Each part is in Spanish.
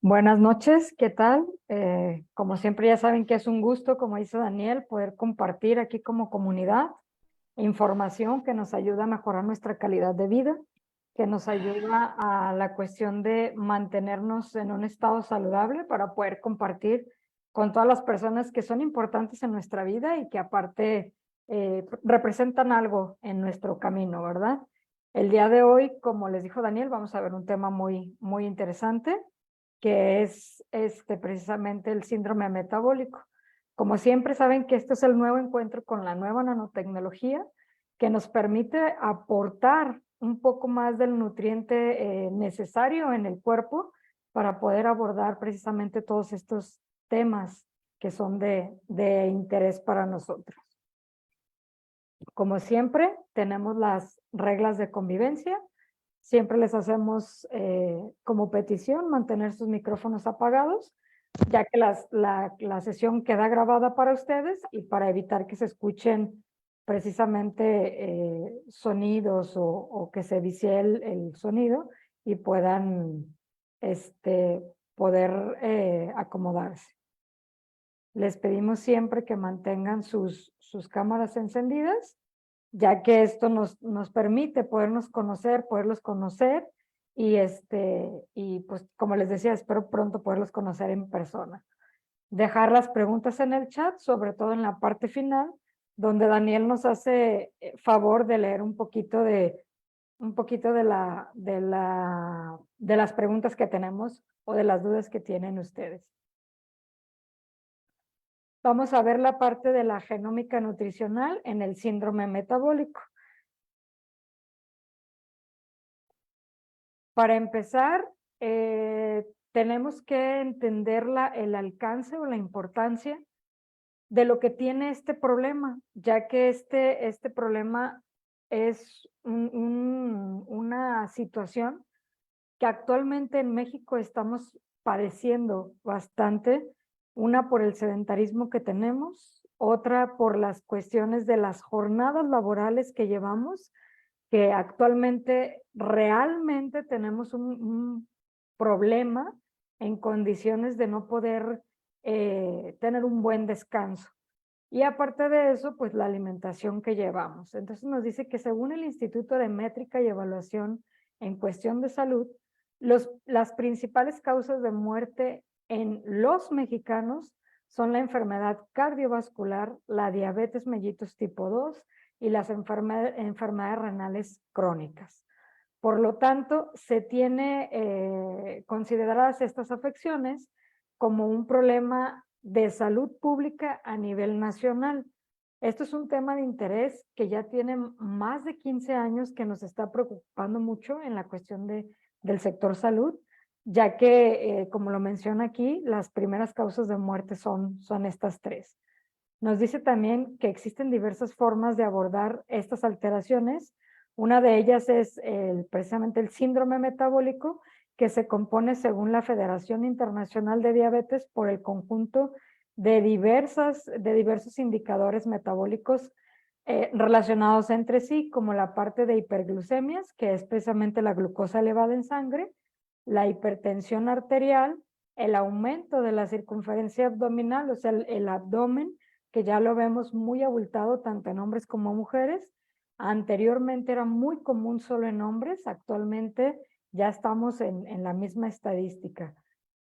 Buenas noches, ¿qué tal? Como siempre ya saben que es un gusto, como dice Daniel, poder compartir aquí como comunidad información que nos ayuda a mejorar nuestra calidad de vida, que nos ayuda a la cuestión de mantenernos en un estado saludable para poder compartir con todas las personas que son importantes en nuestra vida y que aparte representan algo en nuestro camino, ¿verdad? El día de hoy, como les dijo Daniel, vamos a ver un tema muy interesante que es precisamente el síndrome metabólico. Como siempre saben que este es el nuevo encuentro con la nueva nanotecnología que nos permite aportar un poco más del nutriente necesario en el cuerpo para poder abordar precisamente todos estos temas que son de interés para nosotros. Como siempre, tenemos las reglas de convivencia. Siempre les hacemos como petición mantener sus micrófonos apagados, ya que la sesión queda grabada para ustedes y para evitar que se escuchen precisamente sonidos o que se vicie el sonido y puedan poder acomodarse. Les pedimos siempre que mantengan sus cámaras encendidas, ya que esto nos permite poderlos conocer y pues como les decía, espero pronto poderlos conocer en persona. Dejar las preguntas en el chat, sobre todo en la parte final, donde Daniel nos hace favor de leer un poquito de las preguntas que tenemos o de las dudas que tienen ustedes. Vamos a ver la parte de la genómica nutricional en el síndrome metabólico. Para empezar, tenemos que entender el alcance o la importancia de lo que tiene este problema, ya que este problema es una situación que actualmente en México estamos padeciendo bastante, una por el sedentarismo que tenemos, otra por las cuestiones de las jornadas laborales que llevamos, que actualmente realmente tenemos un problema en condiciones de no poder tener un buen descanso. Y aparte de eso, pues la alimentación que llevamos. Entonces nos dice que según el Instituto de Métrica y Evaluación en cuestión de salud, las principales causas de muerte en los mexicanos son la enfermedad cardiovascular, la diabetes mellitus tipo 2 y las enfermedades renales crónicas. Por lo tanto, se tiene consideradas estas afecciones como un problema de salud pública a nivel nacional. Esto es un tema de interés que ya tiene más de 15 años que nos está preocupando mucho en la cuestión del sector salud, ya que, como lo menciona aquí, las primeras causas de muerte son estas tres. Nos dice también que existen diversas formas de abordar estas alteraciones. Una de ellas es precisamente el síndrome metabólico, que se compone según la Federación Internacional de Diabetes por el conjunto de diversos indicadores metabólicos relacionados entre sí, como la parte de hiperglucemias, que es precisamente la glucosa elevada en sangre, la hipertensión arterial, el aumento de la circunferencia abdominal, o sea, el abdomen, que ya lo vemos muy abultado tanto en hombres como mujeres. Anteriormente era muy común solo en hombres, actualmente ya estamos en la misma estadística.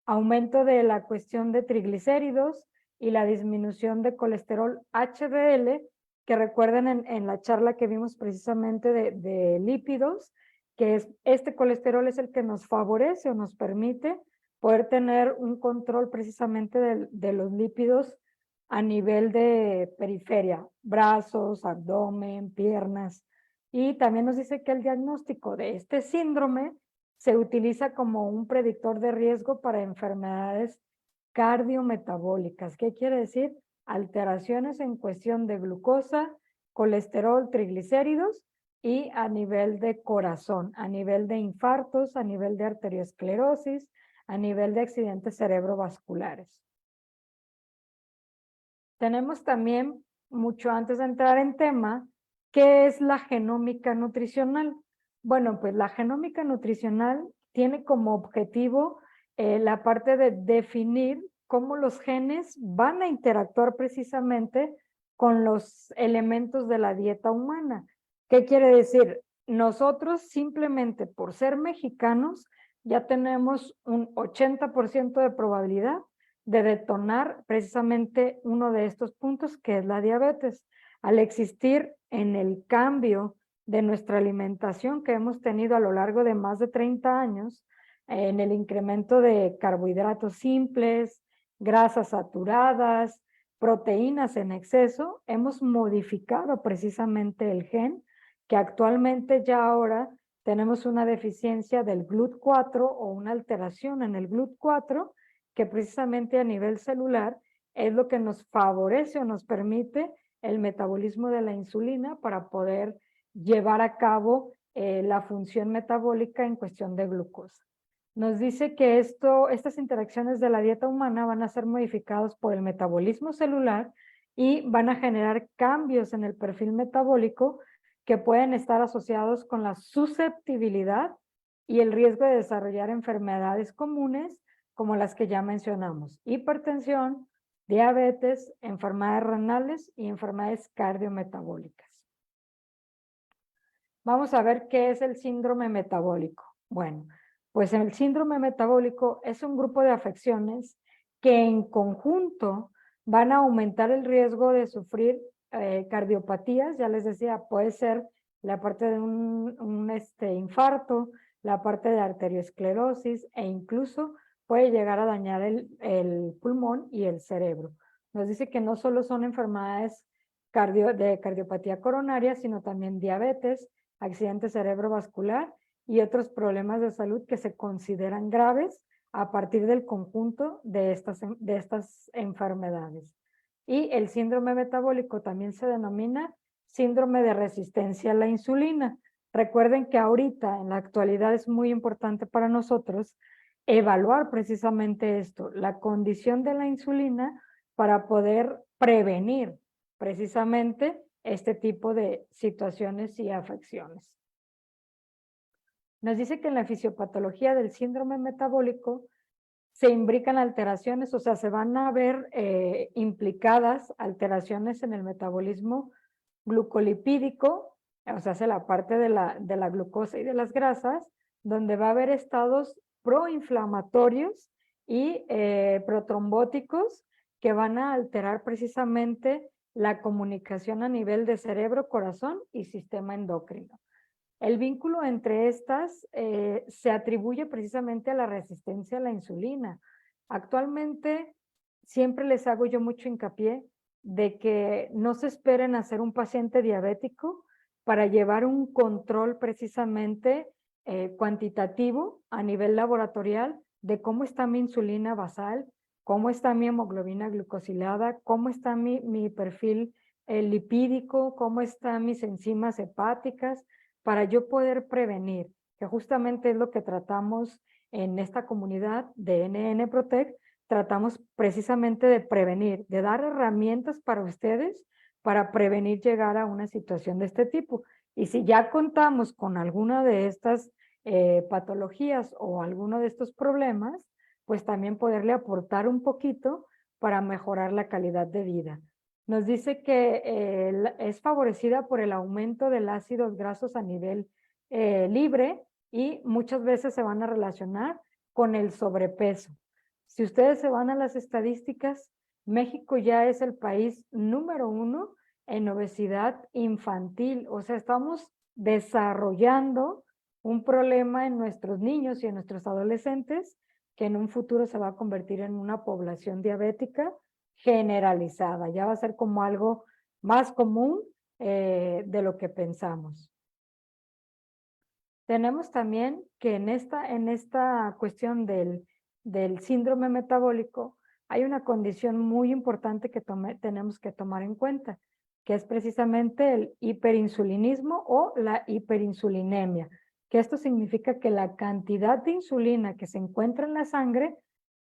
Aumento de la cuestión de triglicéridos y la disminución de colesterol HDL, que recuerden en la charla que vimos precisamente de lípidos, que este colesterol es el que nos favorece o nos permite poder tener un control precisamente de los lípidos a nivel de periferia, brazos, abdomen, piernas. Y también nos dice que el diagnóstico de este síndrome se utiliza como un predictor de riesgo para enfermedades cardiometabólicas. ¿Qué quiere decir? Alteraciones en cuestión de glucosa, colesterol, triglicéridos y a nivel de corazón, a nivel de infartos, a nivel de arteriosclerosis, a nivel de accidentes cerebrovasculares. Tenemos también, mucho antes de entrar en tema, ¿qué es la genómica nutricional? Bueno, pues la genómica nutricional tiene como objetivo la parte de definir cómo los genes van a interactuar precisamente con los elementos de la dieta humana. ¿Qué quiere decir? Nosotros simplemente por ser mexicanos ya tenemos un 80% de probabilidad de detonar precisamente uno de estos puntos, que es la diabetes. Al existir en el cambio de nuestra alimentación que hemos tenido a lo largo de más de 30 años, en el incremento de carbohidratos simples, grasas saturadas, proteínas en exceso, hemos modificado precisamente el gen, que actualmente ya ahora tenemos una deficiencia del GLUT4 o una alteración en el GLUT4, que precisamente a nivel celular es lo que nos favorece o nos permite el metabolismo de la insulina para poder llevar a cabo la función metabólica en cuestión de glucosa. Nos dice que estas interacciones de la dieta humana van a ser modificadas por el metabolismo celular y van a generar cambios en el perfil metabólico que pueden estar asociados con la susceptibilidad y el riesgo de desarrollar enfermedades comunes como las que ya mencionamos: hipertensión, diabetes, enfermedades renales y enfermedades cardiometabólicas. Vamos a ver qué es el síndrome metabólico. Bueno, pues el síndrome metabólico es un grupo de afecciones que en conjunto van a aumentar el riesgo de sufrir cardiopatías. Ya les decía, puede ser la parte de un infarto, la parte de arteriosclerosis e incluso puede llegar a dañar el pulmón y el cerebro. Nos dice que no solo son enfermedades de cardiopatía coronaria, sino también diabetes, accidente cerebrovascular y otros problemas de salud que se consideran graves a partir del conjunto de estas enfermedades. Y el síndrome metabólico también se denomina síndrome de resistencia a la insulina. Recuerden que ahorita, en la actualidad, es muy importante para nosotros evaluar precisamente esto, la condición de la insulina, para poder prevenir precisamente este tipo de situaciones y afecciones. Nos dice que en la fisiopatología del síndrome metabólico se imbrican alteraciones, o sea, se van a ver implicadas alteraciones en el metabolismo glucolipídico, o sea, hace la parte de la glucosa y de las grasas, donde va a haber estados proinflamatorios y protrombóticos que van a alterar precisamente la comunicación a nivel de cerebro, corazón y sistema endocrino. El vínculo entre estas se atribuye precisamente a la resistencia a la insulina. Actualmente siempre les hago yo mucho hincapié de que no se esperen a ser un paciente diabético para llevar un control precisamente cuantitativo a nivel laboratorial de cómo está mi insulina basal, cómo está mi hemoglobina glucosilada, cómo está mi perfil lipídico, cómo están mis enzimas hepáticas, para yo poder prevenir, que justamente es lo que tratamos en esta comunidad de NN Protect. Tratamos precisamente de prevenir, de dar herramientas para ustedes para prevenir llegar a una situación de este tipo. Y si ya contamos con alguna de estas patologías o alguno de estos problemas, pues también poderle aportar un poquito para mejorar la calidad de vida. Nos dice que es favorecida por el aumento de los ácidos grasos a nivel libre y muchas veces se van a relacionar con el sobrepeso. Si ustedes se van a las estadísticas, México ya es el país número 1 en obesidad infantil. O sea, estamos desarrollando un problema en nuestros niños y en nuestros adolescentes que en un futuro se va a convertir en una población diabética generalizada. Ya va a ser como algo más común de lo que pensamos. Tenemos también que en esta cuestión del síndrome metabólico hay una condición muy importante que tenemos que tomar en cuenta, que es precisamente el hiperinsulinismo o la hiperinsulinemia, que esto significa que la cantidad de insulina que se encuentra en la sangre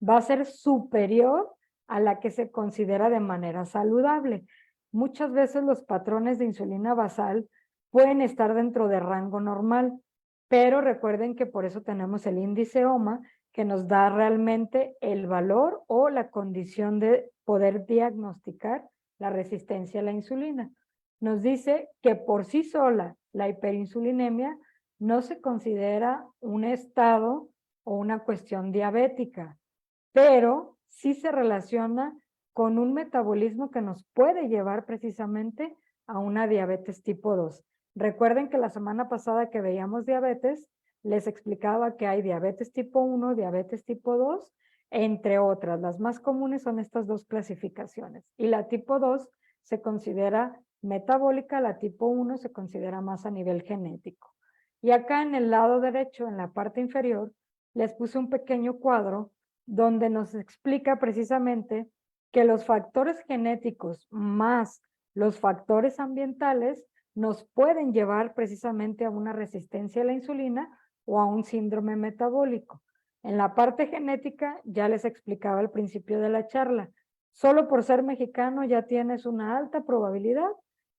va a ser superior a la que se considera de manera saludable. Muchas veces los patrones de insulina basal pueden estar dentro de rango normal, pero recuerden que por eso tenemos el índice OMA, que nos da realmente el valor o la condición de poder diagnosticar la resistencia a la insulina. Nos dice que por sí sola la hiperinsulinemia no se considera un estado o una cuestión diabética, pero sí se relaciona con un metabolismo que nos puede llevar precisamente a una diabetes tipo 2. Recuerden que la semana pasada que veíamos diabetes, les explicaba que hay diabetes tipo 1, diabetes tipo 2, entre otras. Las más comunes son estas dos clasificaciones. Y la tipo 2 se considera metabólica, la tipo 1 se considera más a nivel genético. Y acá en el lado derecho, en la parte inferior, les puse un pequeño cuadro donde nos explica precisamente que los factores genéticos más los factores ambientales nos pueden llevar precisamente a una resistencia a la insulina o a un síndrome metabólico. En la parte genética, ya les explicaba al principio de la charla, solo por ser mexicano ya tienes una alta probabilidad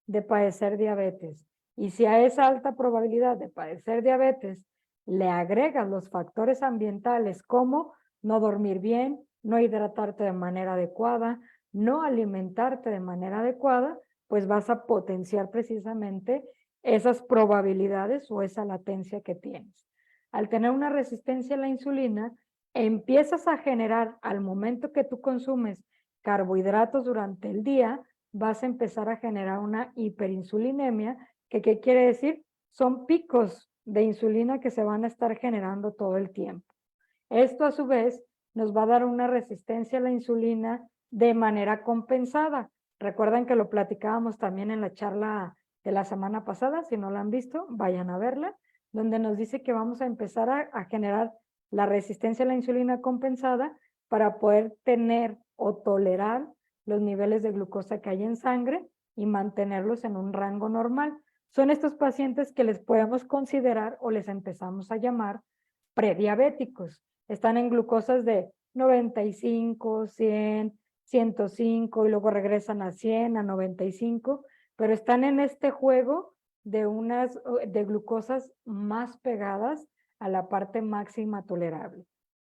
de padecer diabetes. Y si a esa alta probabilidad de padecer diabetes le agregas los factores ambientales como no dormir bien, no hidratarte de manera adecuada, no alimentarte de manera adecuada, pues vas a potenciar precisamente esas probabilidades o esa latencia que tienes. Al tener una resistencia a la insulina, empiezas a generar al momento que tú consumes carbohidratos durante el día, vas a empezar a generar una hiperinsulinemia, que ¿qué quiere decir? Son picos de insulina que se van a estar generando todo el tiempo. Esto a su vez nos va a dar una resistencia a la insulina de manera compensada. Recuerden que lo platicábamos también en la charla de la semana pasada, si no la han visto, vayan a verla, donde nos dice que vamos a empezar a generar la resistencia a la insulina compensada para poder tener o tolerar los niveles de glucosa que hay en sangre y mantenerlos en un rango normal. Son estos pacientes que les podemos considerar o les empezamos a llamar prediabéticos. Están en glucosas de 95, 100, 105 y luego regresan a 100, a 95, pero están en este juego de glucosas más pegadas a la parte máxima tolerable.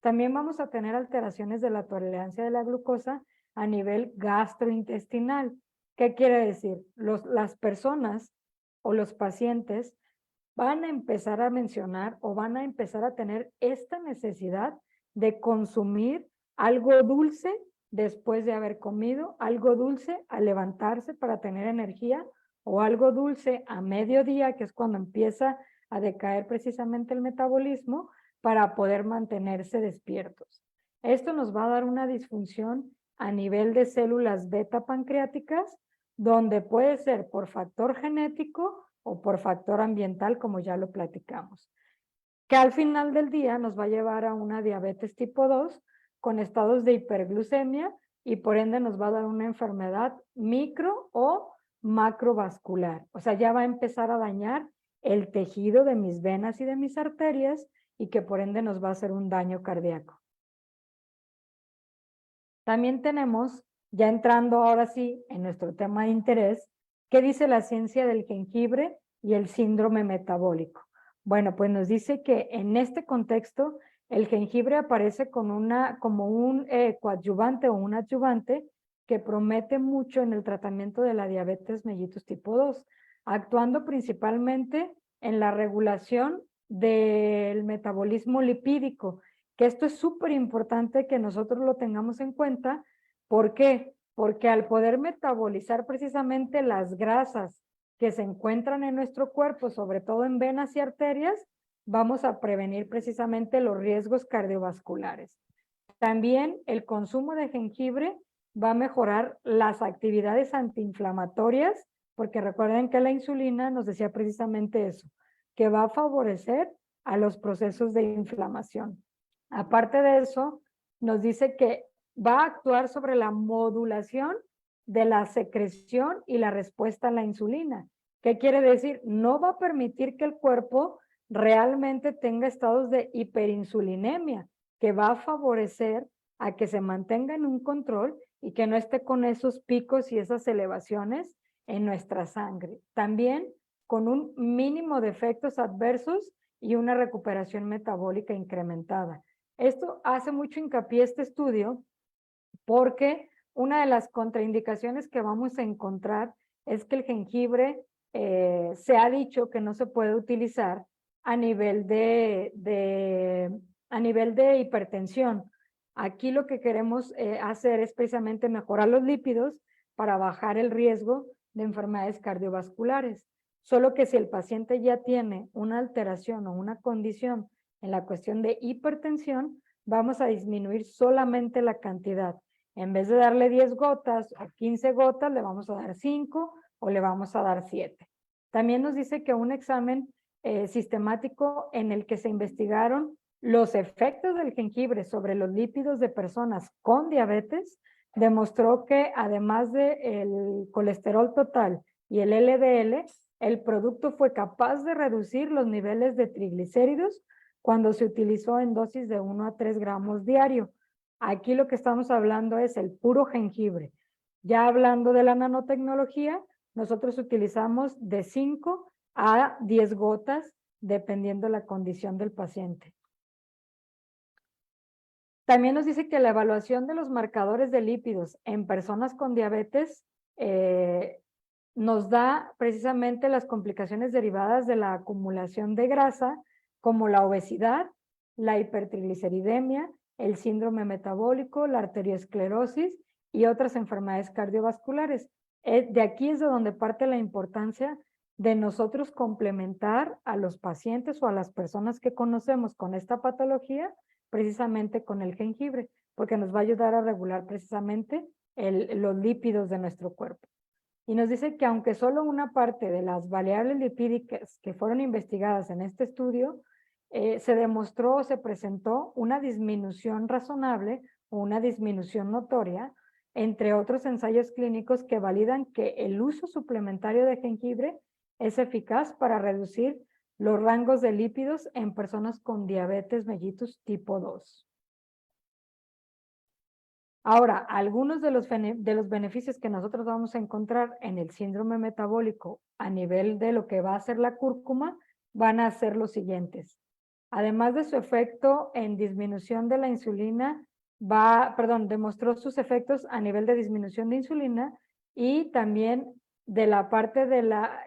También vamos a tener alteraciones de la tolerancia de la glucosa a nivel gastrointestinal. ¿Qué quiere decir? Las personas o los pacientes van a empezar a mencionar o van a empezar a tener esta necesidad de consumir algo dulce después de haber comido, algo dulce al levantarse para tener energía o algo dulce a mediodía, que es cuando empieza a decaer precisamente el metabolismo, para poder mantenerse despiertos. Esto nos va a dar una disfunción a nivel de células beta pancreáticas, donde puede ser por factor genético o por factor ambiental, como ya lo platicamos, que al final del día nos va a llevar a una diabetes tipo 2 con estados de hiperglucemia y por ende nos va a dar una enfermedad micro o macrovascular. O sea, ya va a empezar a dañar el tejido de mis venas y de mis arterias y que por ende nos va a hacer un daño cardíaco. También tenemos, ya entrando ahora sí en nuestro tema de interés, ¿qué dice la ciencia del jengibre y el síndrome metabólico? Bueno, pues nos dice que en este contexto el jengibre aparece como un coadyuvante o un adyuvante que promete mucho en el tratamiento de la diabetes mellitus tipo 2, actuando principalmente en la regulación del metabolismo lipídico, que esto es súper importante que nosotros lo tengamos en cuenta. ¿Por qué? Porque al poder metabolizar precisamente las grasas que se encuentran en nuestro cuerpo, sobre todo en venas y arterias, vamos a prevenir precisamente los riesgos cardiovasculares. También el consumo de jengibre va a mejorar las actividades antiinflamatorias, porque recuerden que la insulina nos decía precisamente eso, que va a favorecer a los procesos de inflamación. Aparte de eso, nos dice que va a actuar sobre la modulación de la secreción y la respuesta a la insulina. ¿Qué quiere decir? No va a permitir que el cuerpo realmente tenga estados de hiperinsulinemia, que va a favorecer a que se mantenga en un control y que no esté con esos picos y esas elevaciones en nuestra sangre. También con un mínimo de efectos adversos y una recuperación metabólica incrementada. Esto hace mucho hincapié este estudio porque una de las contraindicaciones que vamos a encontrar es que el jengibre se ha dicho que no se puede utilizar a nivel a nivel de hipertensión. Aquí lo que queremos hacer es precisamente mejorar los lípidos para bajar el riesgo de enfermedades cardiovasculares. Solo que si el paciente ya tiene una alteración o una condición en la cuestión de hipertensión, vamos a disminuir solamente la cantidad. En vez de darle 10 gotas o 15 gotas, le vamos a dar 5 o le vamos a dar 7. También nos dice que un examen sistemático en el que se investigaron los efectos del jengibre sobre los lípidos de personas con diabetes demostró que además del colesterol total y el LDL, el producto fue capaz de reducir los niveles de triglicéridos cuando se utilizó en dosis de 1 a 3 gramos diario. Aquí lo que estamos hablando es el puro jengibre. Ya hablando de la nanotecnología, nosotros utilizamos de 5 a 10 gotas, dependiendo la condición del paciente. También nos dice que la evaluación de los marcadores de lípidos en personas con diabetes nos da precisamente las complicaciones derivadas de la acumulación de grasa, como la obesidad, la hipertrigliceridemia, el síndrome metabólico, la arteriosclerosis y otras enfermedades cardiovasculares. De aquí es de donde parte la importancia de nosotros complementar a los pacientes o a las personas que conocemos con esta patología precisamente con el jengibre, porque nos va a ayudar a regular precisamente los lípidos de nuestro cuerpo. Y nos dice que aunque solo una parte de las variables lipídicas que fueron investigadas en este estudio, se demostró o se presentó una disminución razonable o una disminución notoria, entre otros ensayos clínicos que validan que el uso suplementario de jengibre es eficaz para reducir los rangos de lípidos en personas con diabetes mellitus tipo 2. Ahora, algunos de los beneficios que nosotros vamos a encontrar en el síndrome metabólico a nivel de lo que va a ser la cúrcuma van a ser los siguientes. Además de su efecto en disminución de la insulina, demostró sus efectos a nivel de disminución de insulina y también de la parte de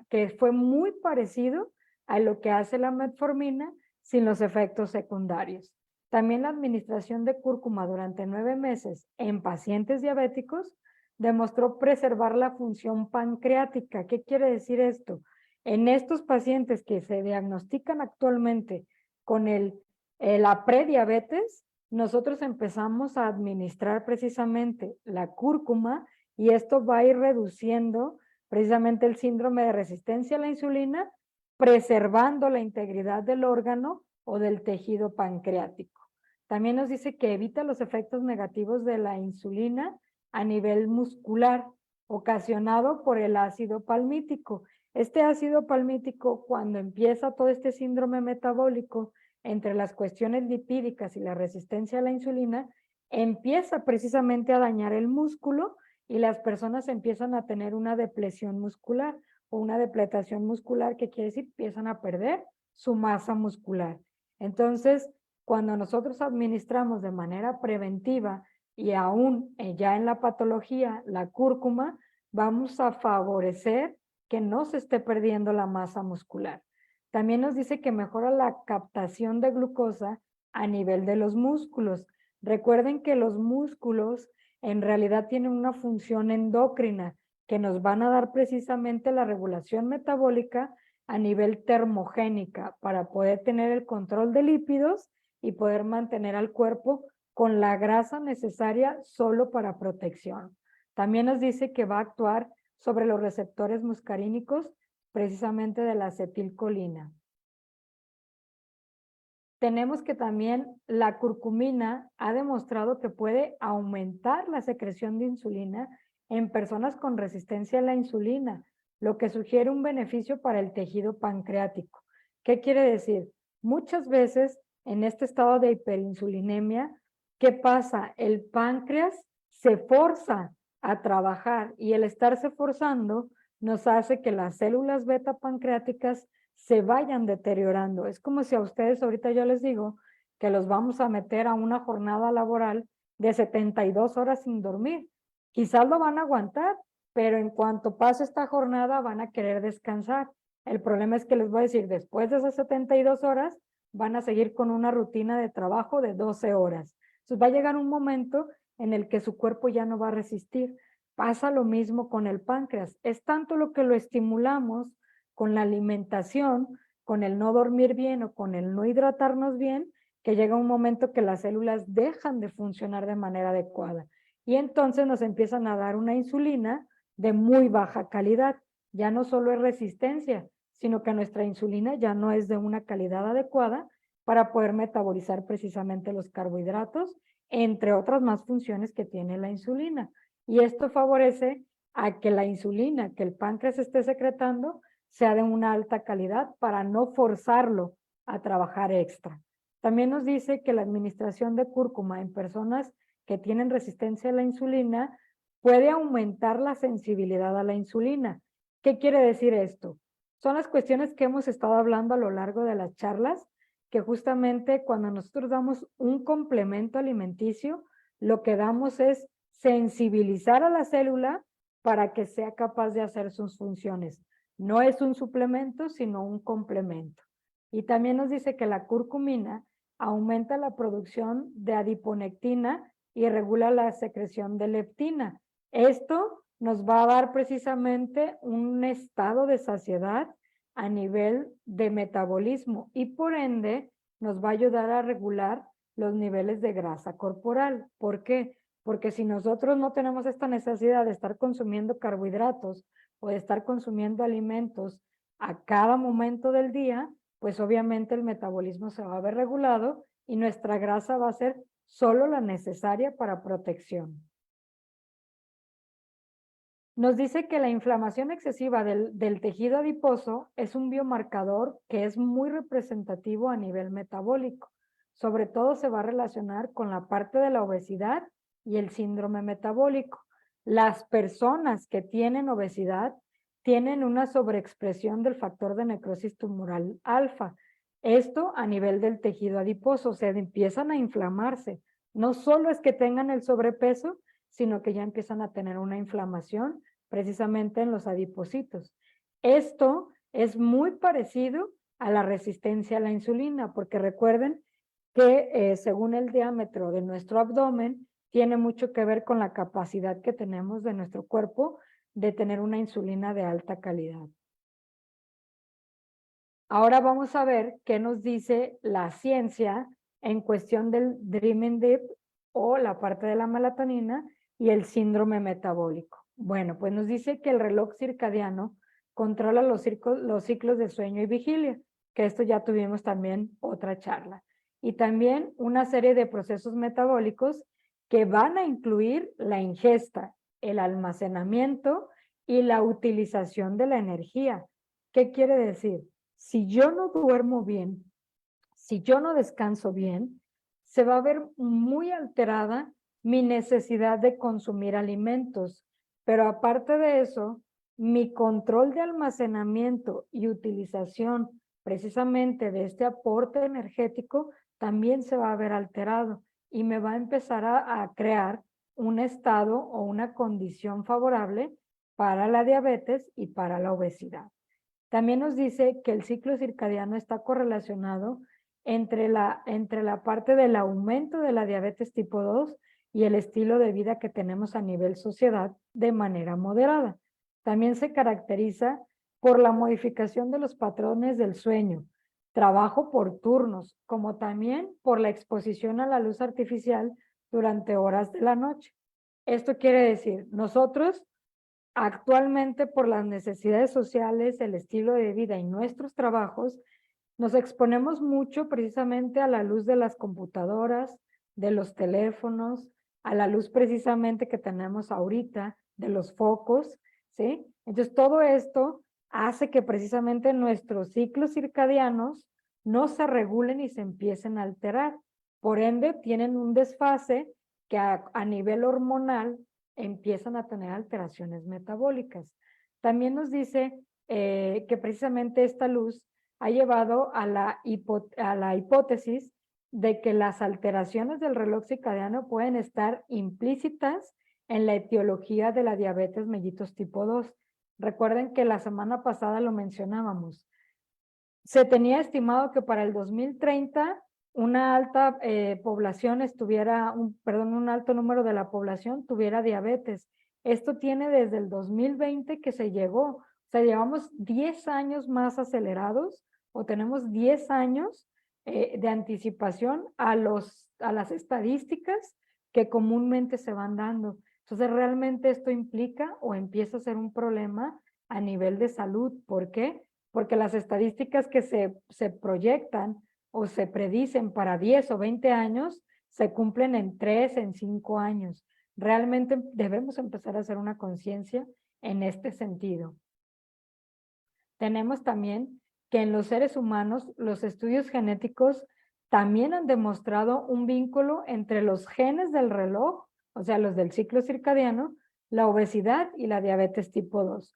que fue muy parecido a lo que hace la metformina sin los efectos secundarios. También la administración de cúrcuma durante 9 meses en pacientes diabéticos demostró preservar la función pancreática. ¿Qué quiere decir esto? En estos pacientes que se diagnostican actualmente con la prediabetes, nosotros empezamos a administrar precisamente la cúrcuma y esto va a ir reduciendo precisamente el síndrome de resistencia a la insulina, preservando la integridad del órgano o del tejido pancreático. También nos dice que evita los efectos negativos de la insulina a nivel muscular, ocasionado por el ácido palmítico. Este ácido palmítico, cuando empieza todo este síndrome metabólico entre las cuestiones lipídicas y la resistencia a la insulina, empieza precisamente a dañar el músculo y las personas empiezan a tener una depresión muscular o una depletación muscular, que quiere decir empiezan a perder su masa muscular. Entonces, cuando nosotros administramos de manera preventiva y aún ya en la patología la cúrcuma, vamos a favorecer que no se esté perdiendo la masa muscular. También nos dice que mejora la captación de glucosa a nivel de los músculos. Recuerden que los músculos en realidad tienen una función endocrina que nos van a dar precisamente la regulación metabólica a nivel termogénica para poder tener el control de lípidos y poder mantener al cuerpo con la grasa necesaria solo para protección. También nos dice que va a actuar sobre los receptores muscarínicos precisamente de la acetilcolina. Tenemos que también la curcumina ha demostrado que puede aumentar la secreción de insulina en personas con resistencia a la insulina, lo que sugiere un beneficio para el tejido pancreático. ¿Qué quiere decir? Muchas veces en este estado de hiperinsulinemia, ¿qué pasa? El páncreas se forza a trabajar y el estarse forzando nos hace que las células beta pancreáticas se vayan deteriorando. Es como si a ustedes ahorita yo les digo que los vamos a meter a una jornada laboral de 72 horas sin dormir. Quizás lo van a aguantar, pero en cuanto pase esta jornada van a querer descansar. El problema es que les voy a decir, después de esas 72 horas, van a seguir con una rutina de trabajo de 12 horas. Entonces va a llegar un momento en el que su cuerpo ya no va a resistir. Pasa lo mismo con el páncreas. Es tanto lo que lo estimulamos con la alimentación, con el no dormir bien o con el no hidratarnos bien, que llega un momento que las células dejan de funcionar de manera adecuada. Y entonces nos empiezan a dar una insulina de muy baja calidad. Ya no solo es resistencia, sino que nuestra insulina ya no es de una calidad adecuada para poder metabolizar precisamente los carbohidratos, entre otras más funciones que tiene la insulina. Y esto favorece a que la insulina que el páncreas esté secretando sea de una alta calidad para no forzarlo a trabajar extra. También nos dice que la administración de cúrcuma en personas que tienen resistencia a la insulina puede aumentar la sensibilidad a la insulina. ¿Qué quiere decir esto? Son las cuestiones que hemos estado hablando a lo largo de las charlas, que justamente cuando nosotros damos un complemento alimenticio, lo que damos es sensibilizar a la célula para que sea capaz de hacer sus funciones. No es un suplemento, sino un complemento. Y también nos dice que la curcumina aumenta la producción de adiponectina y regula la secreción de leptina. Esto nos va a dar precisamente un estado de saciedad a nivel de metabolismo y por ende nos va a ayudar a regular los niveles de grasa corporal. ¿Por qué? Porque si nosotros no tenemos esta necesidad de estar consumiendo carbohidratos o de estar consumiendo alimentos a cada momento del día, pues obviamente el metabolismo se va a ver regulado y nuestra grasa va a ser solo la necesaria para protección. Nos dice que la inflamación excesiva del tejido adiposo es un biomarcador que es muy representativo a nivel metabólico. Sobre todo se va a relacionar con la parte de la obesidad y el síndrome metabólico. Las personas que tienen obesidad tienen una sobreexpresión del factor de necrosis tumoral alfa. Esto a nivel del tejido adiposo, o sea, empiezan a inflamarse. No solo es que tengan el sobrepeso, sino que ya empiezan a tener una inflamación precisamente en los adipocitos. Esto es muy parecido a la resistencia a la insulina, porque recuerden que según el diámetro de nuestro abdomen, tiene mucho que ver con la capacidad que tenemos de nuestro cuerpo de tener una insulina de alta calidad. Ahora vamos a ver qué nos dice la ciencia en cuestión del Dreaming Deep o la parte de la melatonina y el síndrome metabólico. Bueno, pues nos dice que el reloj circadiano controla los ciclos de sueño y vigilia, que esto ya tuvimos también otra charla. Y también una serie de procesos metabólicos que van a incluir la ingesta, el almacenamiento y la utilización de la energía. ¿Qué quiere decir? Si yo no duermo bien, si yo no descanso bien, se va a ver muy alterada mi necesidad de consumir alimentos. Pero aparte de eso, mi control de almacenamiento y utilización precisamente de este aporte energético también se va a ver alterado y me va a empezar a crear un estado o una condición favorable para la diabetes y para la obesidad. También nos dice que el ciclo circadiano está correlacionado entre la parte del aumento de la diabetes tipo 2 y el estilo de vida que tenemos a nivel sociedad de manera moderada. También se caracteriza por la modificación de los patrones del sueño, trabajo por turnos, como también por la exposición a la luz artificial durante horas de la noche. Esto quiere decir, nosotros actualmente, por las necesidades sociales, el estilo de vida y nuestros trabajos, nos exponemos mucho precisamente a la luz de las computadoras, de los teléfonos, a la luz precisamente que tenemos ahorita, de los focos, ¿sí? Entonces, todo esto hace que precisamente nuestros ciclos circadianos no se regulen y se empiecen a alterar. Por ende, tienen un desfase que a nivel hormonal empiezan a tener alteraciones metabólicas. También nos dice que precisamente esta luz ha llevado a la hipótesis de que las alteraciones del reloj circadiano pueden estar implícitas en la etiología de la diabetes mellitus tipo 2. Recuerden que la semana pasada lo mencionábamos. Se tenía estimado que para el 2030 una alta población estuviera, un alto número de la población tuviera diabetes. Esto tiene desde el 2020 que se llegó, o sea, llevamos 10 años más acelerados o tenemos 10 años de anticipación a las estadísticas que comúnmente se van dando. Entonces, realmente esto implica o empieza a ser un problema a nivel de salud. ¿Por qué? Porque las estadísticas que se proyectan o se predicen para 10 o 20 años se cumplen en 3, en 5 años. Realmente debemos empezar a hacer una conciencia en este sentido. Tenemos también que en los seres humanos los estudios genéticos también han demostrado un vínculo entre los genes del reloj, o sea, los del ciclo circadiano, la obesidad y la diabetes tipo 2.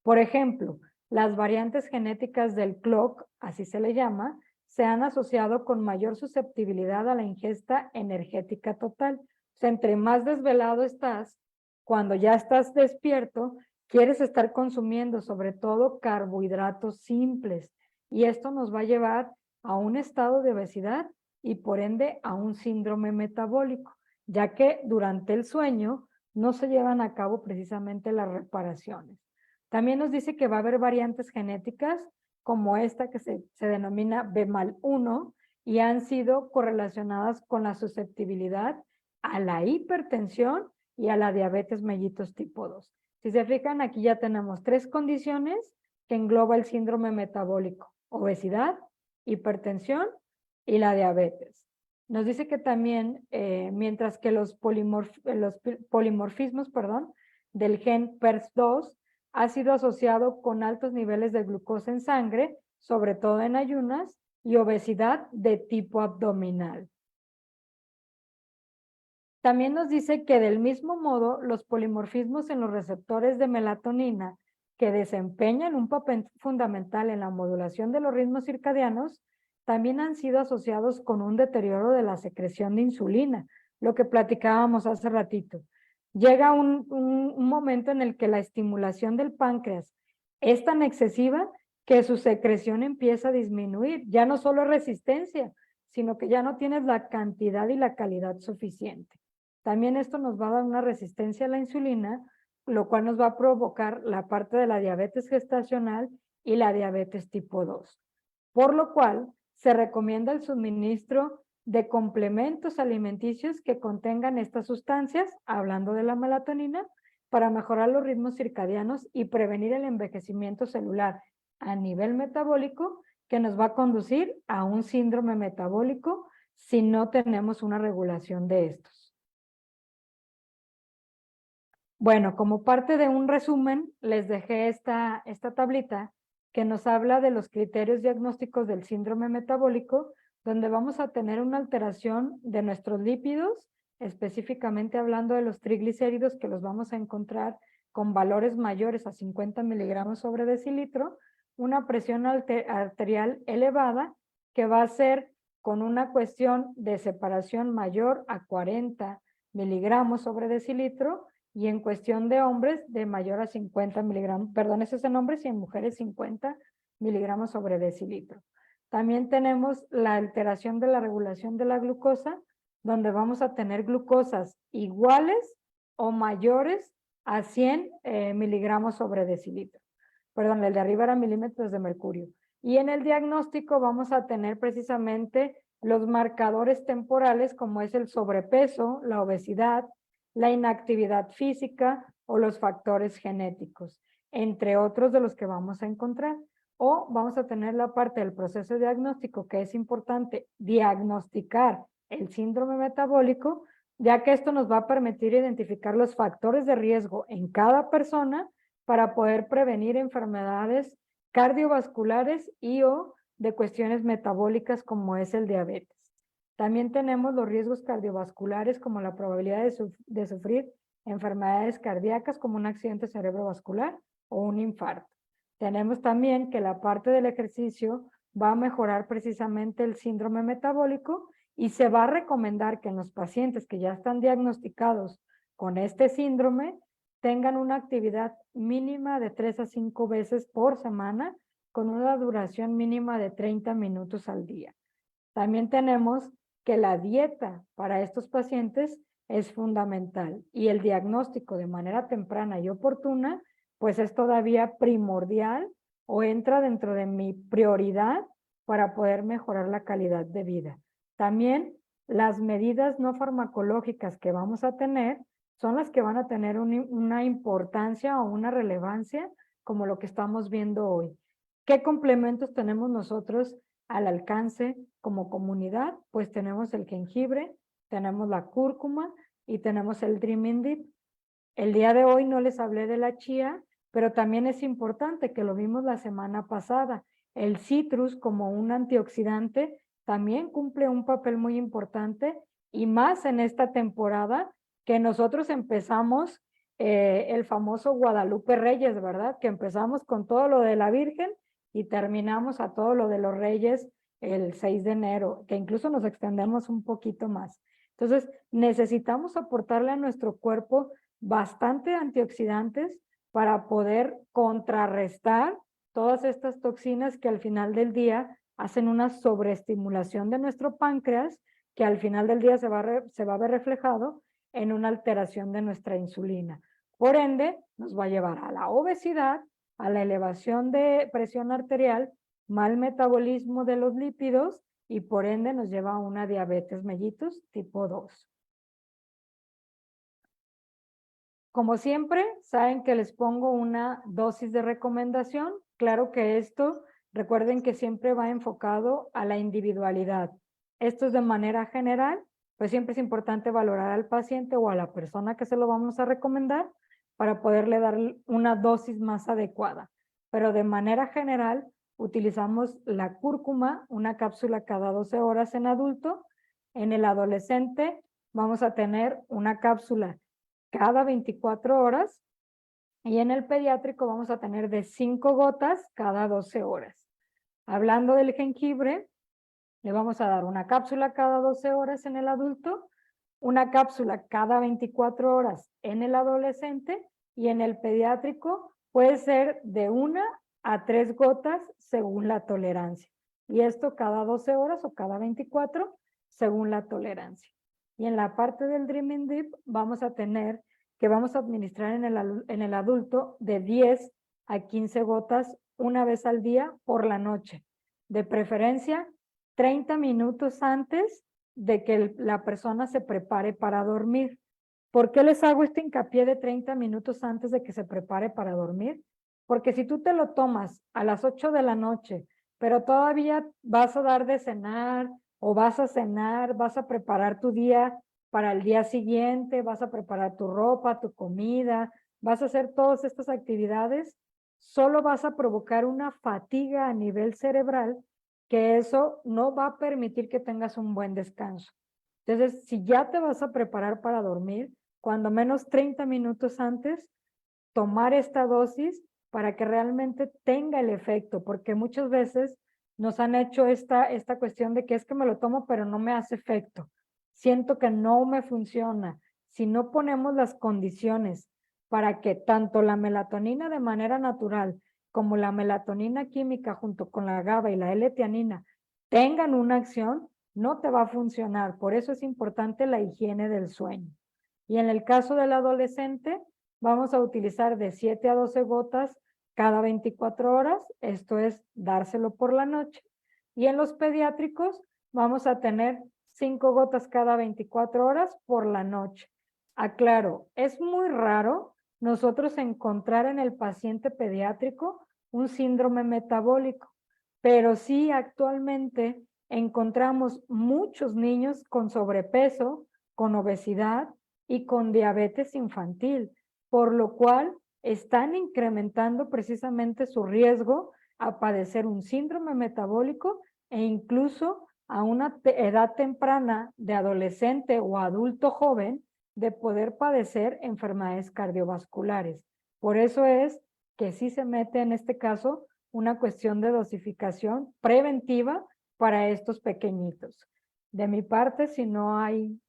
Por ejemplo, las variantes genéticas del clock, así se le llama, se han asociado con mayor susceptibilidad a la ingesta energética total. O sea, entre más desvelado estás, cuando ya estás despierto, quieres estar consumiendo sobre todo carbohidratos simples y esto nos va a llevar a un estado de obesidad y por ende a un síndrome metabólico, ya que durante el sueño no se llevan a cabo precisamente las reparaciones. También nos dice que va a haber variantes genéticas como esta que se denomina B-1 y han sido correlacionadas con la susceptibilidad a la hipertensión y a la diabetes mellitus tipo 2. Si se fijan, aquí ya tenemos 3 condiciones que engloba el síndrome metabólico: obesidad, hipertensión y la diabetes. Nos dice que también, mientras que los polimorfismos del gen PERS2 ha sido asociado con altos niveles de glucosa en sangre, sobre todo en ayunas, y obesidad de tipo abdominal. También nos dice que del mismo modo, los polimorfismos en los receptores de melatonina, que desempeñan un papel fundamental en la modulación de los ritmos circadianos, también han sido asociados con un deterioro de la secreción de insulina, lo que platicábamos hace ratito. Llega un momento en el que la estimulación del páncreas es tan excesiva que su secreción empieza a disminuir. Ya no solo resistencia, sino que ya no tienes la cantidad y la calidad suficiente. También esto nos va a dar una resistencia a la insulina, lo cual nos va a provocar la parte de la diabetes gestacional y la diabetes tipo 2. Por lo cual, se recomienda el suministro de complementos alimenticios que contengan estas sustancias, hablando de la melatonina, para mejorar los ritmos circadianos y prevenir el envejecimiento celular a nivel metabólico, que nos va a conducir a un síndrome metabólico si no tenemos una regulación de estos. Bueno, como parte de un resumen, les dejé esta tablita que nos habla de los criterios diagnósticos del síndrome metabólico, donde vamos a tener una alteración de nuestros lípidos, específicamente hablando de los triglicéridos, que los vamos a encontrar con valores mayores a 50 miligramos sobre decilitro, una presión arterial elevada, que va a ser con una cuestión de separación mayor a 40 miligramos sobre decilitro, y en cuestión de hombres de mayor a 50 miligramos, perdón, eso es en hombres, y en mujeres 50 miligramos sobre decilitro. También tenemos la alteración de la regulación de la glucosa, donde vamos a tener glucosas iguales o mayores a 100 miligramos sobre decilitro. Perdón, el de arriba era milímetros de mercurio. Y en el diagnóstico vamos a tener precisamente los marcadores temporales, como es el sobrepeso, la obesidad, la inactividad física o los factores genéticos, entre otros de los que vamos a encontrar. O vamos a tener la parte del proceso diagnóstico, que es importante diagnosticar el síndrome metabólico, ya que esto nos va a permitir identificar los factores de riesgo en cada persona para poder prevenir enfermedades cardiovasculares y o de cuestiones metabólicas como es el diabetes. También tenemos los riesgos cardiovasculares, como la probabilidad de sufrir enfermedades cardíacas como un accidente cerebrovascular o un infarto. Tenemos también que la parte del ejercicio va a mejorar precisamente el síndrome metabólico y se va a recomendar que en los pacientes que ya están diagnosticados con este síndrome tengan una actividad mínima de 3 a 5 veces por semana con una duración mínima de 30 minutos al día. También tenemos que la dieta para estos pacientes es fundamental y el diagnóstico de manera temprana y oportuna pues es todavía primordial o entra dentro de mi prioridad para poder mejorar la calidad de vida. También las medidas no farmacológicas que vamos a tener son las que van a tener una importancia o una relevancia como lo que estamos viendo hoy. ¿Qué complementos tenemos nosotros al alcance como comunidad? Pues tenemos el jengibre, tenemos la cúrcuma y tenemos el Dreaming Deep. El día de hoy no les hablé de la chía, pero también es importante que lo vimos la semana pasada. El citrus como un antioxidante también cumple un papel muy importante y más en esta temporada que nosotros empezamos el famoso Guadalupe Reyes, ¿verdad? Que empezamos con todo lo de la Virgen y terminamos a todo lo de los Reyes el 6 de enero, que incluso nos extendemos un poquito más. Entonces, necesitamos aportarle a nuestro cuerpo bastante antioxidantes para poder contrarrestar todas estas toxinas que al final del día hacen una sobreestimulación de nuestro páncreas, que al final del día se va a ver reflejado en una alteración de nuestra insulina. Por ende, nos va a llevar a la obesidad, a la elevación de presión arterial, mal metabolismo de los lípidos y por ende nos lleva a una diabetes mellitus tipo 2. Como siempre, saben que les pongo una dosis de recomendación. Claro que esto, recuerden que siempre va enfocado a la individualidad. Esto es de manera general, pues siempre es importante valorar al paciente o a la persona que se lo vamos a recomendar para poderle dar una dosis más adecuada. Pero de manera general, utilizamos la cúrcuma, una cápsula cada 12 horas en adulto. En el adolescente vamos a tener una cápsula cada 24 horas y en el pediátrico vamos a tener de 5 gotas cada 12 horas. Hablando del jengibre, le vamos a dar una cápsula cada 12 horas en el adulto, una cápsula cada 24 horas en el adolescente y en el pediátrico puede ser de 1 a 3 gotas según la tolerancia. Y esto cada 12 horas o cada 24 según la tolerancia. Y en la parte del Dreaming Deep vamos a tener que vamos a administrar en el adulto de 10 a 15 gotas una vez al día por la noche. De preferencia, 30 minutos antes de que la persona se prepare para dormir. ¿Por qué les hago este hincapié de 30 minutos antes de que se prepare para dormir? Porque si tú te lo tomas a las 8 de la noche, pero todavía vas a dar de cenar o vas a cenar, vas a preparar tu día para el día siguiente, vas a preparar tu ropa, tu comida, vas a hacer todas estas actividades, solo vas a provocar una fatiga a nivel cerebral que eso no va a permitir que tengas un buen descanso. Entonces, si ya te vas a preparar para dormir, cuando menos 30 minutos antes, tomar esta dosis para que realmente tenga el efecto, porque muchas veces nos han hecho esta cuestión de que es que me lo tomo, pero no me hace efecto. Siento que no me funciona. Si no ponemos las condiciones para que tanto la melatonina de manera natural como la melatonina química junto con la GABA y la L-teanina tengan una acción, no te va a funcionar. Por eso es importante la higiene del sueño. Y en el caso del adolescente, vamos a utilizar de 7 a 12 gotas cada 24 horas, esto es dárselo por la noche. Y en los pediátricos vamos a tener 5 gotas cada 24 horas por la noche. Aclaro, es muy raro nosotros encontrar en el paciente pediátrico un síndrome metabólico, pero sí actualmente encontramos muchos niños con sobrepeso, con obesidad y con diabetes infantil, por lo cual están incrementando precisamente su riesgo a padecer un síndrome metabólico e incluso a una edad temprana de adolescente o adulto joven de poder padecer enfermedades cardiovasculares. Por eso es que sí se mete en este caso una cuestión de dosificación preventiva para estos pequeñitos. De mi parte, si no hay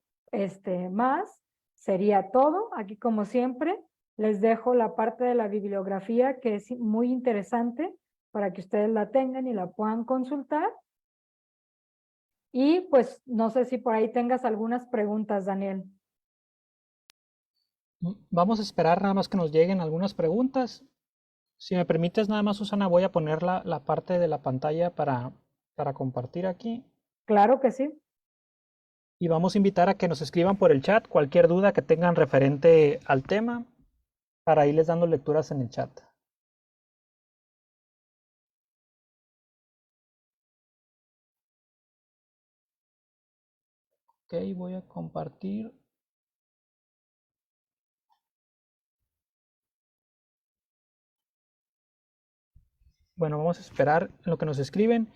más, sería todo. Aquí, como siempre, les dejo la parte de la bibliografía que es muy interesante para que ustedes la tengan y la puedan consultar. Y pues no sé si por ahí tengas algunas preguntas, Daniel. Vamos a esperar nada más que nos lleguen algunas preguntas. Si me permites, nada más, Susana, voy a poner la parte de la pantalla para compartir aquí. Claro que sí. Y vamos a invitar a que nos escriban por el chat cualquier duda que tengan referente al tema para irles dando lecturas en el chat. Ok, voy a compartir. Bueno, vamos a esperar en lo que nos escriben.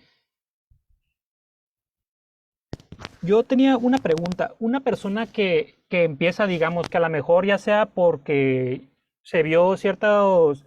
Yo tenía una pregunta. Una persona que empieza, digamos, que a lo mejor ya sea porque se vio ciertos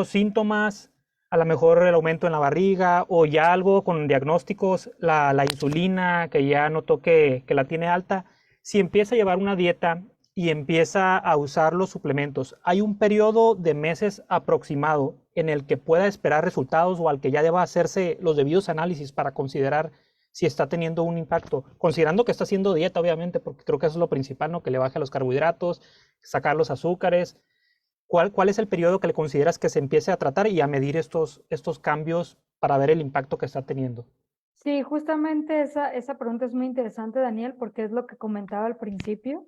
síntomas, a lo mejor el aumento en la barriga o ya algo con diagnósticos, la insulina, que ya notó que la tiene alta, si empieza a llevar una dieta y empieza a usar los suplementos, ¿hay un periodo de meses aproximado en el que pueda esperar resultados o al que ya deba hacerse los debidos análisis para considerar si está teniendo un impacto? Considerando que está haciendo dieta, obviamente, porque creo que eso es lo principal, ¿no? Que le baje los carbohidratos, sacar los azúcares. ¿Cuál es el periodo que le consideras que se empiece a tratar y a medir estos cambios para ver el impacto que está teniendo? Sí, justamente esa pregunta es muy interesante, Daniel, porque es lo que comentaba al principio.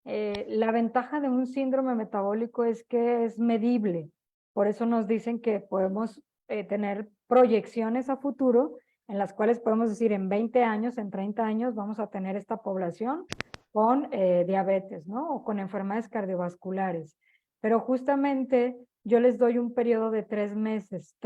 La ventaja de un síndrome metabólico es que es medible. Por eso nos dicen que podemos tener proyecciones a futuro en las cuales podemos decir en 20 años, en 30 años vamos a tener esta población con diabetes, ¿no? O con enfermedades cardiovasculares. Pero justamente yo les doy un periodo de 3 meses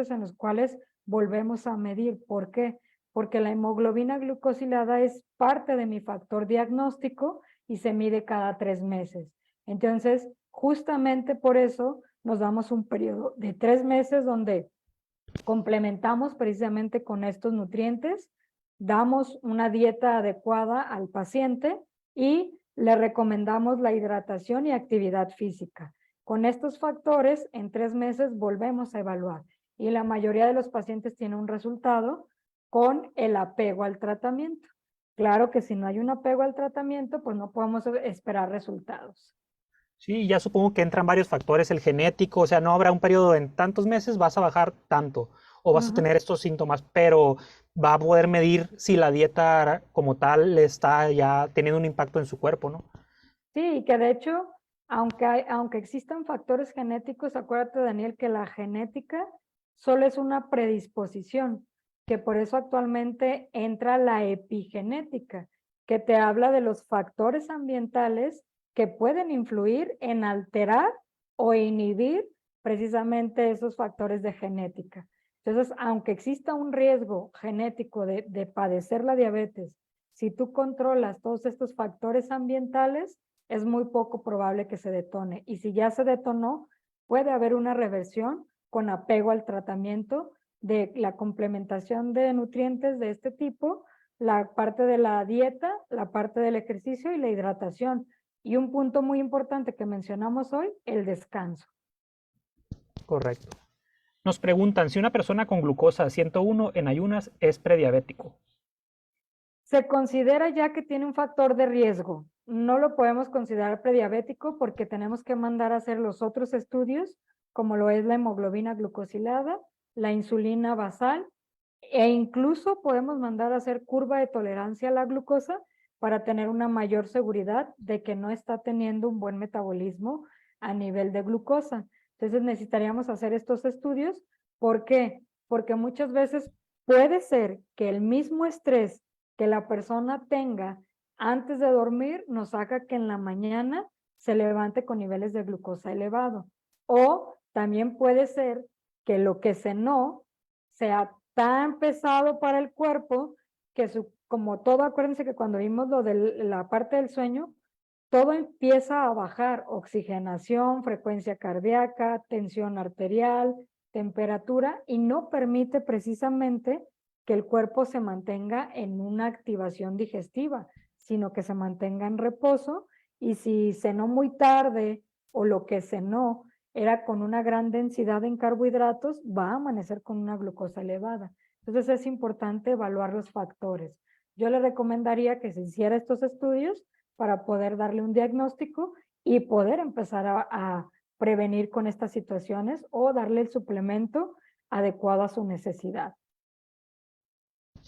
en los cuales volvemos a medir. ¿Por qué? Porque la hemoglobina glucosilada es parte de mi factor diagnóstico y se mide cada 3 meses. Entonces, justamente por eso nos damos un periodo de 3 meses donde complementamos precisamente con estos nutrientes, damos una dieta adecuada al paciente y le recomendamos la hidratación y actividad física. Con estos factores, en 3 meses volvemos a evaluar y la mayoría de los pacientes tienen un resultado con el apego al tratamiento. Claro que si no hay un apego al tratamiento, pues no podemos esperar resultados. Sí, ya supongo que entran varios factores, el genético, o sea, no habrá un periodo en tantos meses, vas a bajar tanto o vas a Ujú. tener estos síntomas, pero va a poder medir si la dieta como tal le está ya teniendo un impacto en su cuerpo, ¿no? Sí, y que de hecho, aunque existan factores genéticos, acuérdate, Daniel, que la genética solo es una predisposición, que por eso actualmente entra la epigenética, que te habla de los factores ambientales que pueden influir en alterar o inhibir precisamente esos factores de genética. Entonces, aunque exista un riesgo genético de padecer la diabetes, si tú controlas todos estos factores ambientales, es muy poco probable que se detone. Y si ya se detonó, puede haber una reversión con apego al tratamiento de la complementación de nutrientes de este tipo, la parte de la dieta, la parte del ejercicio y la hidratación. Y un punto muy importante que mencionamos hoy, el descanso. Correcto. Nos preguntan si una persona con glucosa 101 en ayunas es prediabético. Se considera ya que tiene un factor de riesgo. No lo podemos considerar prediabético porque tenemos que mandar a hacer los otros estudios, como lo es la hemoglobina glucosilada, la insulina basal, e incluso podemos mandar a hacer curva de tolerancia a la glucosa para tener una mayor seguridad de que no está teniendo un buen metabolismo a nivel de glucosa. Entonces necesitaríamos hacer estos estudios. ¿Por qué? Porque muchas veces puede ser que el mismo estrés que la persona tenga antes de dormir nos haga que en la mañana se levante con niveles de glucosa elevado. O también puede ser que lo que cenó sea tan pesado para el cuerpo que como todo, acuérdense que cuando vimos lo de la parte del sueño, todo empieza a bajar, oxigenación, frecuencia cardíaca, tensión arterial, temperatura, y no permite precisamente que el cuerpo se mantenga en una activación digestiva, sino que se mantenga en reposo, y si cenó muy tarde o lo que cenó era con una gran densidad en carbohidratos, va a amanecer con una glucosa elevada. Entonces es importante evaluar los factores. Yo le recomendaría que se hiciera estos estudios para poder darle un diagnóstico y poder empezar a prevenir con estas situaciones o darle el suplemento adecuado a su necesidad.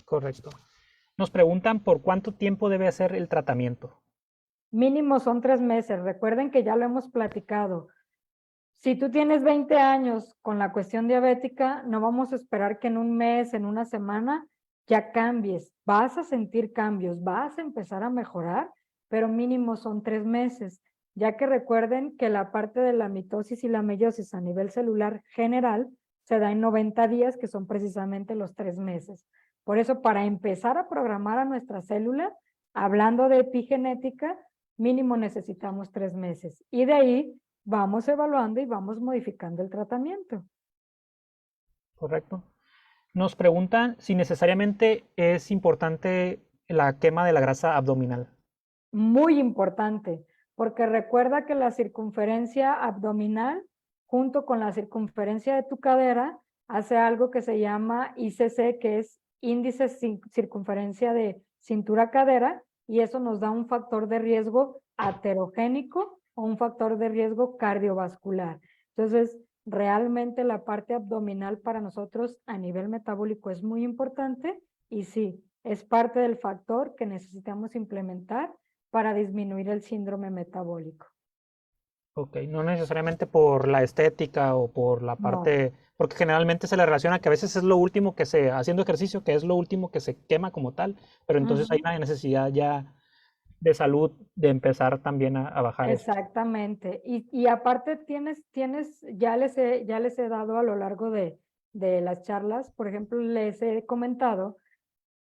Correcto. Nos preguntan por cuánto tiempo debe hacer el tratamiento. Mínimo son 3 meses. Recuerden que ya lo hemos platicado. Si tú tienes 20 años con la cuestión diabética, no vamos a esperar que en un mes, en una semana, ya cambies. Vas a sentir cambios, vas a empezar a mejorar, pero mínimo son 3 meses, ya que recuerden que la parte de la mitosis y la meiosis a nivel celular general se da en 90 días, que son precisamente los 3 meses. Por eso, para empezar a programar a nuestra célula, hablando de epigenética, mínimo necesitamos 3 meses. Y de ahí vamos evaluando y vamos modificando el tratamiento. Correcto. Nos preguntan si necesariamente es importante la quema de la grasa abdominal. Muy importante, porque recuerda que la circunferencia abdominal, junto con la circunferencia de tu cadera, hace algo que se llama ICC, que es índice circunferencia de cintura-cadera, y eso nos da un factor de riesgo aterogénico o un factor de riesgo cardiovascular. Entonces, realmente la parte abdominal para nosotros a nivel metabólico es muy importante, y sí, es parte del factor que necesitamos implementar para disminuir el síndrome metabólico. Ok, no necesariamente por la estética o por la No. parte, porque generalmente se le relaciona que a veces es lo último que se, haciendo ejercicio, que es lo último que se quema como tal, pero entonces hay una necesidad ya de salud de empezar también a bajar eso. Exactamente. Y aparte ya les he dado a lo largo de las charlas, por ejemplo, les he comentado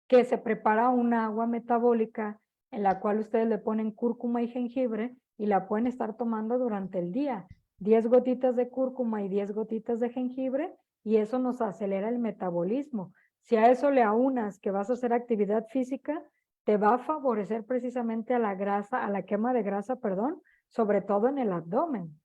que se prepara una agua metabólica en la cual ustedes le ponen cúrcuma y jengibre y la pueden estar tomando durante el día. 10 gotitas de cúrcuma y 10 gotitas de jengibre, y eso nos acelera el metabolismo. Si a eso le aunas que vas a hacer actividad física, te va a favorecer precisamente a la grasa, a la quema de grasa, perdón, sobre todo en el abdomen.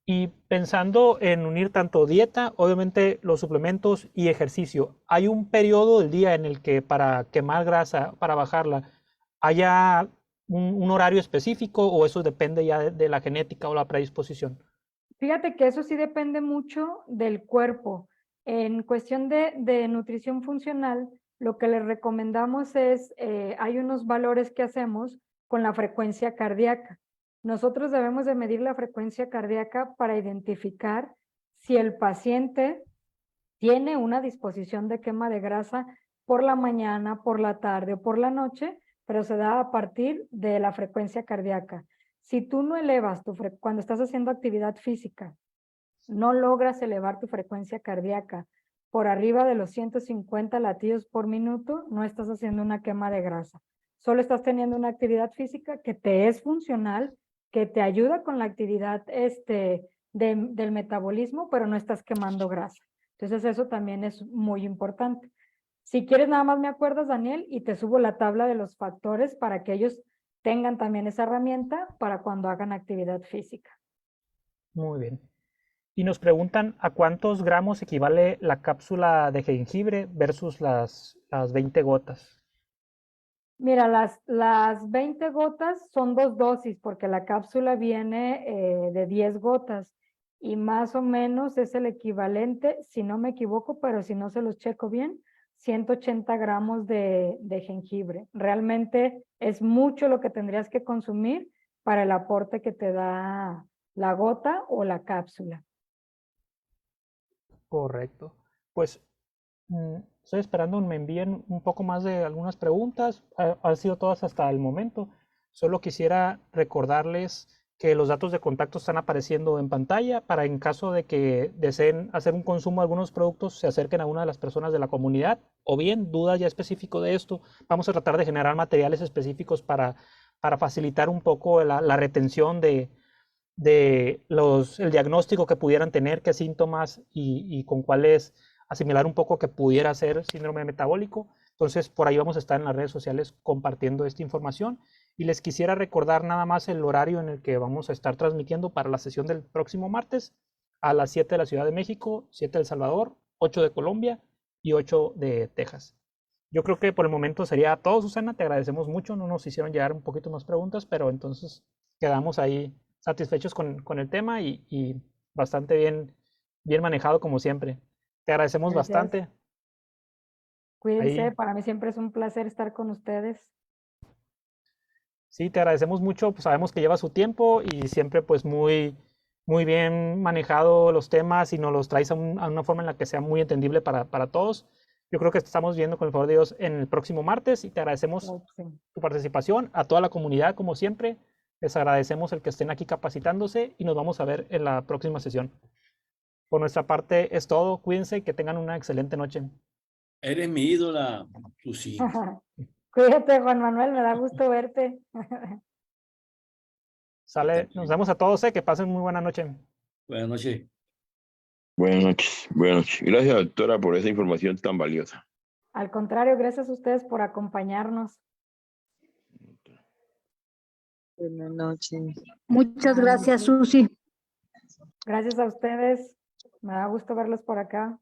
Y pensando en unir tanto dieta, obviamente los suplementos y ejercicio, ¿hay un periodo del día en el que para quemar grasa, para bajarla, haya un horario específico o eso depende ya de la genética o la predisposición? Fíjate que eso sí depende mucho del cuerpo. En cuestión de nutrición funcional, lo que les recomendamos es, hay unos valores que hacemos con la frecuencia cardíaca. Nosotros debemos de medir la frecuencia cardíaca para identificar si el paciente tiene una disposición de quema de grasa por la mañana, por la tarde o por la noche, pero se da a partir de la frecuencia cardíaca. Si tú no elevas cuando estás haciendo actividad física, no logras elevar tu frecuencia cardíaca por arriba de los 150 latidos por minuto, no estás haciendo una quema de grasa. Solo estás teniendo una actividad física que te es funcional, que te ayuda con la actividad del metabolismo, pero no estás quemando grasa. Entonces eso también es muy importante. Si quieres, nada más me acuerdas, Daniel, y te subo la tabla de los factores para que ellos tengan también esa herramienta para cuando hagan actividad física. Muy bien. Y nos preguntan a cuántos gramos equivale la cápsula de jengibre versus las 20 gotas. Mira, las 20 gotas son 2 dosis porque la cápsula viene de 10 gotas y más o menos es el equivalente, si no me equivoco, pero si no se los checo bien, 180 gramos de jengibre. Realmente es mucho lo que tendrías que consumir para el aporte que te da la gota o la cápsula. Correcto. Pues estoy esperando me envíen un poco más de algunas preguntas. Han sido todas hasta el momento. Solo quisiera recordarles que los datos de contacto están apareciendo en pantalla para en caso de que deseen hacer un consumo de algunos productos, se acerquen a una de las personas de la comunidad o bien dudas ya específico de esto. Vamos a tratar de generar materiales específicos para facilitar un poco la retención de el diagnóstico que pudieran tener, qué síntomas y con cuáles asimilar un poco que pudiera ser síndrome metabólico. Entonces, por ahí vamos a estar en las redes sociales compartiendo esta información. Y les quisiera recordar nada más el horario en el que vamos a estar transmitiendo para la sesión del próximo martes a las 7 de la Ciudad de México, 7 de El Salvador, 8 de Colombia y 8 de Texas. Yo creo que por el momento sería todo, Susana. Te agradecemos mucho. No nos hicieron llegar un poquito más preguntas, pero entonces quedamos ahí satisfechos con el tema y bastante bien manejado como siempre. Te agradecemos Gracias. bastante. Cuídense, Ahí, para mí siempre es un placer estar con ustedes. sí, te agradecemos mucho. Pues sabemos que lleva su tiempo y siempre pues muy bien manejado los temas y nos los traes a una forma en la que sea muy entendible para todos. Yo creo que estamos viendo con el favor de Dios en el próximo martes y te agradecemos Sí. tu participación, a toda la comunidad como siempre. Les agradecemos el que estén aquí capacitándose y nos vamos a ver en la próxima sesión. Por nuestra parte es todo. Cuídense y que tengan una excelente noche. Eres mi ídola, Susi. Cuídate, Juan Manuel, me da gusto verte. Sale, nos vemos a todos, que pasen muy buena noche. Buenas noches. Buenas noches, buenas noches. Gracias, doctora, por esa información tan valiosa. Al contrario, gracias a ustedes por acompañarnos. Buenas noches. Muchas gracias, Susi. Gracias a ustedes. Me da gusto verlos por acá.